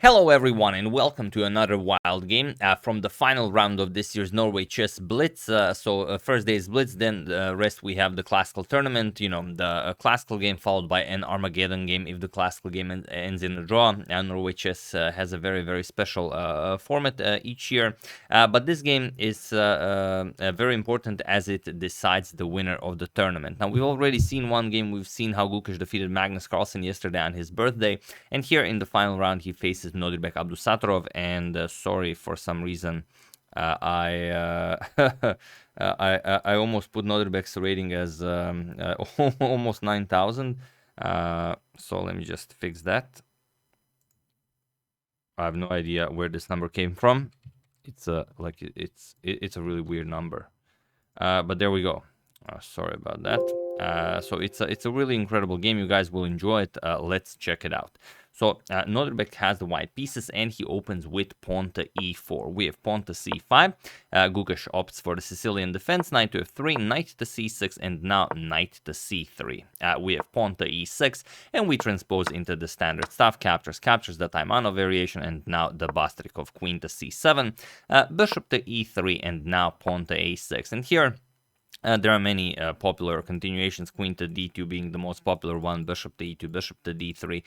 Hello everyone and welcome to another wild game from the final round of this year's Norway Chess Blitz. First day is Blitz, then the rest we have the classical tournament, the classical game followed by an Armageddon game if the classical game ends in a draw. Norway Chess has a very special format each year, but this game is very important as it decides the winner of the tournament. Now we've already seen one game, we've seen how Gukesh defeated Magnus Carlsen yesterday on his birthday, and here in the final round he faces Nodirbek Abdusattorov, and sorry, for some reason I I almost put Nodirbek's rating as almost 9,000. So let me just fix that. I have no idea where this number came from. It's it's a really weird number, but there we go. Sorry about that. So it's a really incredible game. You guys will enjoy it. Let's check it out. So Nodirbek has the white pieces and he opens with pawn to e4. We have pawn to c5. Gukesh opts for the Sicilian defense, knight to f3, knight to c6, and now knight to c3. We have pawn to e6, and we transpose into the standard stuff. Captures the Taimanov variation, and now the Bastrikov queen to c7, bishop to e3, and now pawn to a6. And here there are many popular continuations, queen to d2 being the most popular one, bishop to e2, bishop to d3.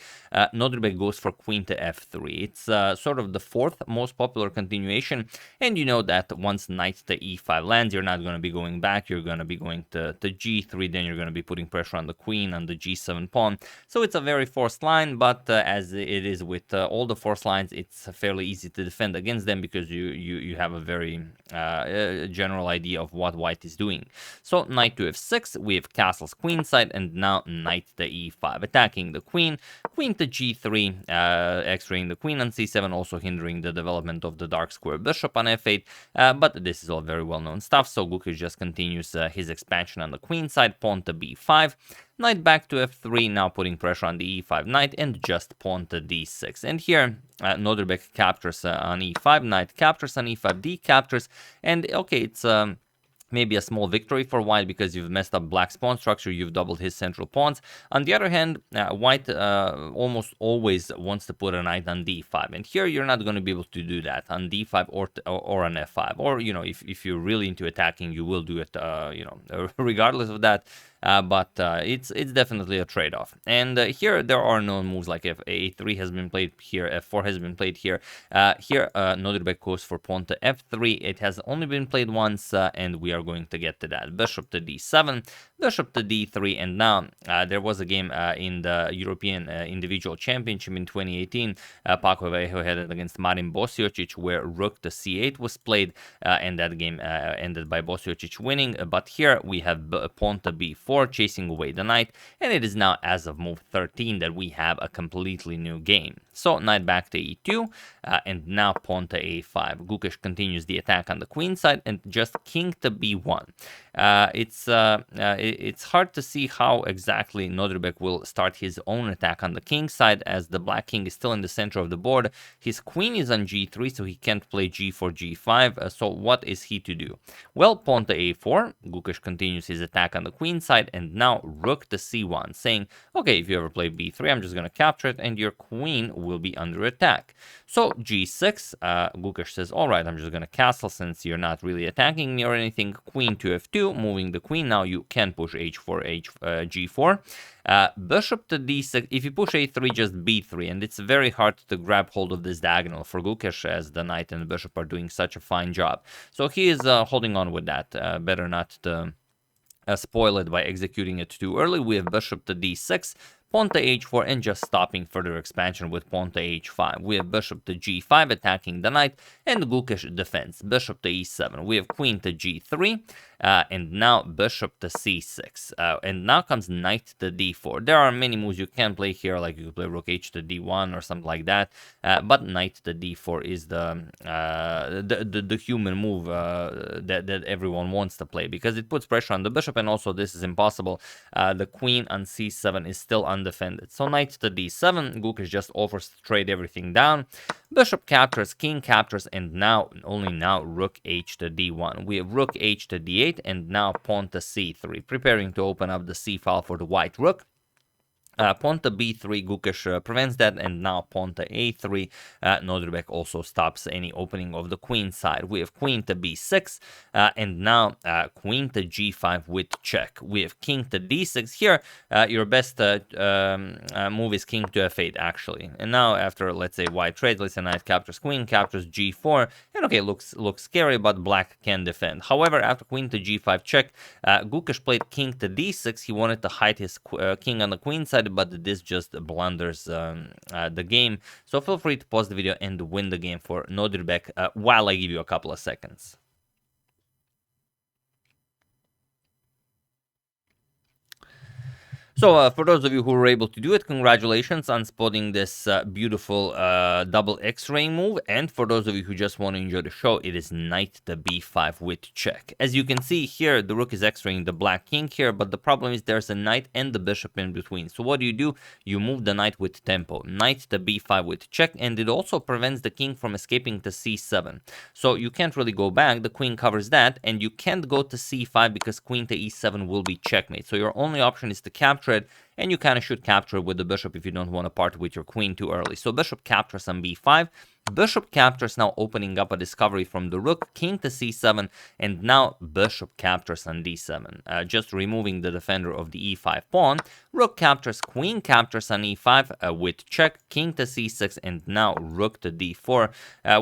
Nodirbek goes for queen to f3. It's sort of the fourth most popular continuation, and you know that once knight to e5 lands, you're not going to be going back, you're going to be going to g3, then you're going to be putting pressure on the queen, on the g7 pawn. So it's a very forced line, but as it is with all the forced lines, it's fairly easy to defend against them because you have a very general idea of what white is doing. So knight to f6, we have castles queenside, and now knight to e5, attacking the queen, queen to g3, x-raying the queen on c7, also hindering the development of the dark square bishop on f8, but this is all very well-known stuff, so Gukesh just continues his expansion on the queen side, pawn to b5, knight back to f3, now putting pressure on the e5 knight, and just pawn to d6. And here, Nodirbek captures on e5, knight captures on e5, d captures, and okay, it's maybe a small victory for white because you've messed up black's pawn structure, you've doubled his central pawns. On the other hand, white almost always wants to put a knight on d5, and here you're not going to be able to do that on d5 or on f5, or if you're really into attacking, you will do it regardless of that. But it's definitely a trade-off. And here there are no moves like a3 has been played here, f4 has been played here. Here Nodirbek goes for pawn to f3. It has only been played once, and we are going to get to that. Bishop to d7, bishop to d3, and now there was a game in the European Individual Championship in 2018. Paco Vejo had it against Marin Bosiocic, where rook to c8 was played, and that game ended by Bosiocic winning. But here we have pawn to b4, chasing away the knight, and it is now as of move 13 that we have a completely new game. So knight back to e2, and now pawn to a5. Gukesh continues the attack on the queen side, and just king to b1. It's hard to see how exactly Nodirbek will start his own attack on the king side, as the black king is still in the center of the board. His queen is on g3, so he can't play g4, g5. So what is he to do? Well, pawn to a4. Gukesh continues his attack on the queen side, and now rook to c1, saying, okay, if you ever play b3, I'm just going to capture it, and your queen will be under attack. So g6, Gukesh says, all right, I'm just going to castle since you're not really attacking me or anything. Queen to f2, moving the queen. Now you can push h4, g4. Bishop to d6. If you push a3, just b3, and it's very hard to grab hold of this diagonal for Gukesh, as the knight and the bishop are doing such a fine job. So he is holding on with that. Better not to spoil it by executing it too early. We have bishop to d6, pawn to h4, and just stopping further expansion with pawn to h5. We have bishop to g5, attacking the knight, and Gukesh defends. Bishop to e7. We have queen to g3, and now bishop to c6. And now comes knight to d4. There are many moves you can play here, like you could play rook h to d1 or something like that, but knight to d4 is the human move that everyone wants to play, because it puts pressure on the bishop, and also this is impossible. The queen on c7 is still undefended. So knight to d7, Gukesh just offers to trade everything down. Bishop captures, king captures, and only now rook h to d1. We have rook h to d8, and now pawn to c3, preparing to open up the c file for the white rook. Pawn to b3, Gukesh prevents that, and now pawn to a3, Nodirbek also stops any opening of the queen side. We have queen to b6, and now queen to g5 with check. We have king to d6 here. Your best move is king to f8, actually. And now after, let's say, white trades, let's say knight captures queen, captures g4, and okay, looks scary, but black can defend. However, after queen to g5 check, Gukesh played king to d6. He wanted to hide his king on the queen side, but this just blunders the game. So feel free to pause the video and win the game for Nodirbek while I give you a couple of seconds. So for those of you who were able to do it, congratulations on spotting this beautiful double X-ray move. And for those of you who just want to enjoy the show, it is knight to b5 with check. As you can see here, the rook is X-raying the black king here, but the problem is there's a knight and the bishop in between. So what do? You move the knight with tempo, knight to b5 with check, and it also prevents the king from escaping to c7. So you can't really go back, the queen covers that, and you can't go to c5 because queen to e7 will be checkmate. So your only option is to capture it, and you kind of should capture it with the bishop if you don't want to part with your queen too early. So bishop captures on b5. Bishop captures, now opening up a discovery from the rook, king to c7, and now bishop captures on d7, just removing the defender of the e5 pawn. Rook captures, queen captures on e5 with check, king to c6, and now rook to d4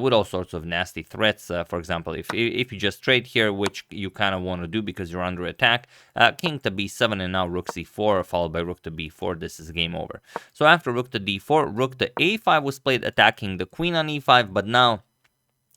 with all sorts of nasty threats. For example, if you just trade here, which you kind of want to do because you're under attack, king to b7 and now rook c4 followed by rook to b4, this is game over. So after rook to d4, rook to a5 was played, attacking the queen on e5, but now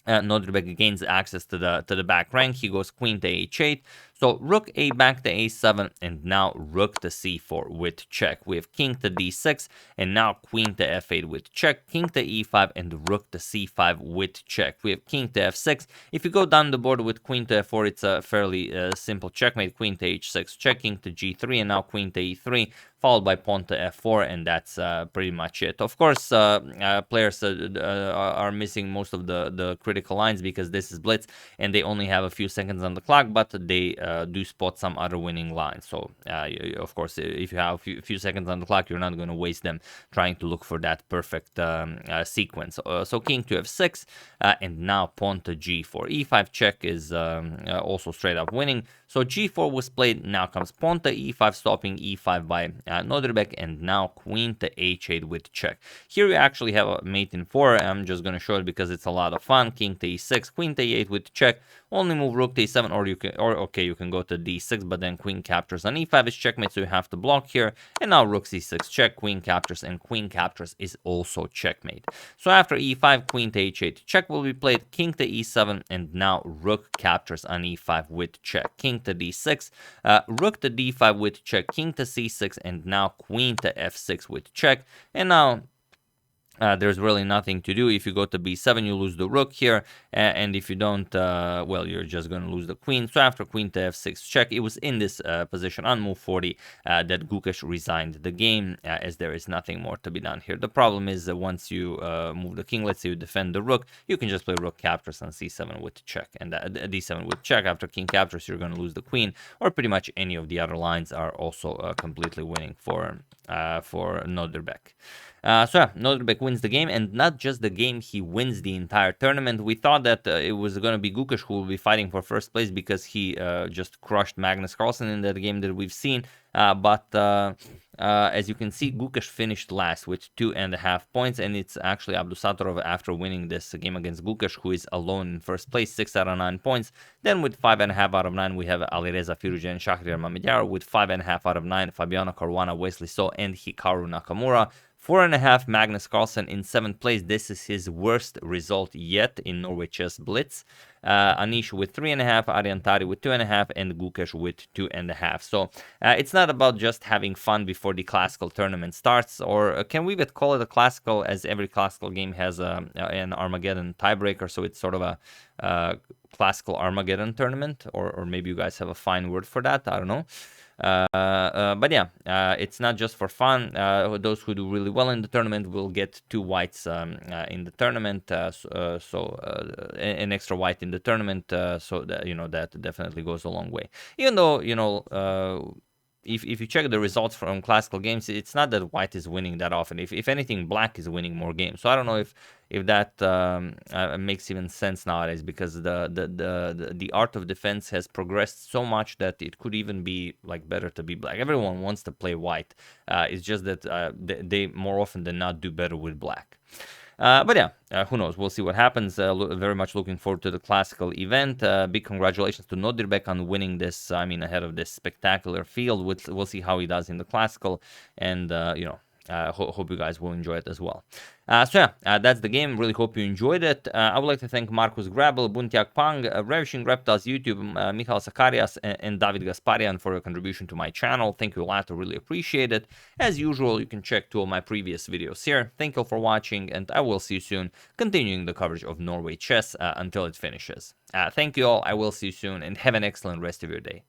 Nodirbek gains access to the back rank. He goes queen to h8. So rook a back to a7, and now rook to c4 with check. We have king to d6, and now queen to f8 with check, king to e5, and rook to c5 with check. We have king to f6. If you go down the board with queen to f4, it's a fairly simple checkmate. Queen to h6, check, king to g3, and now queen to e3, followed by pawn to f4, and that's pretty much it. Of course, players are missing most of the critical lines because this is Blitz, and they only have a few seconds on the clock, but they do spot some other winning lines. So, of course, if you have a few seconds on the clock, you're not going to waste them trying to look for that perfect sequence. So king to f6, and now pawn to g4. e5 check is also straight up winning. So g4 was played, now comes pawn to e5, stopping e5 by Nodirbek, and now queen to h8 with check. Here we actually have a mate in 4. I'm just going to show it because it's a lot of fun. King to e6, queen to e8 with check. Only move rook to e7, or you can go to d6, but then queen captures on e5 is checkmate, so you have to block here. And now rook c6 check, queen captures, and queen captures is also checkmate. So after e5, queen to h8 check will be played, king to e7, and now rook captures on e5 with check. King to d6, rook to d5 with check, king to c6, and now queen to f6 with check. And now there's really nothing to do. If you go to b7, you lose the rook here, and if you don't, well, you're just going to lose the queen. So after queen to f6 check, it was in this position on move 40 that Gukesh resigned the game, as there is nothing more to be done here. The problem is that once you move the king, let's say you defend the rook, you can just play rook captures on c7 with check, and d7 with check. After king captures, you're going to lose the queen, or pretty much any of the other lines are also completely winning for Nodirbek. So yeah, Nodirbek wins the game, and not just the game, he wins the entire tournament. We thought that it was going to be Gukesh who will be fighting for first place because he just crushed Magnus Carlsen in that game that we've seen. But as you can see, Gukesh finished last with 2.5 points, and it's actually Abdusattorov after winning this game against Gukesh who is alone in first place, 6 out of 9 points. Then with 5.5 out of 9, we have Alireza, Firouzja, and Armageddon. With 5.5 out of 9, Fabiano Caruana, Wesley So, and Hikaru Nakamura. 4.5 Magnus Carlsen in 7th place. This is his worst result yet in Norway Chess Blitz. Anish with 3.5, Ariantari with 2.5, and Gukesh with 2.5. So it's not about just having fun before the classical tournament starts, or can we even call it a classical, as every classical game has an Armageddon tiebreaker, so it's sort of a classical Armageddon tournament, or maybe you guys have a fine word for that, I don't know. But yeah, it's not just for fun. Those who do really well in the tournament will get 2 whites in the tournament, an extra white in the tournament, so that that definitely goes a long way. Even though if you check the results from classical games, it's not that white is winning that often. If anything, black is winning more games. So I don't know if that makes even sense nowadays, because the art of defense has progressed so much that it could even be like better to be black. Everyone wants to play white. It's just that they more often than not do better with black. But yeah, who knows? We'll see what happens. Very much looking forward to the classical event. Big congratulations to Nodirbek on winning this. I mean, ahead of this spectacular field. We'll see how he does in the classical, and hope you guys will enjoy it as well. So yeah, that's the game. Really hope you enjoyed it. I would like to thank Marcus Grabel, Buntiak Pang, Ravishing Reptiles YouTube, Michal Sakarias, and David Gasparian for your contribution to my channel. Thank you a lot. I really appreciate it. As usual, you can check 2 of my previous videos here. Thank you for watching, and I will see you soon, continuing the coverage of Norway Chess until it finishes. Thank you all. I will see you soon, and have an excellent rest of your day.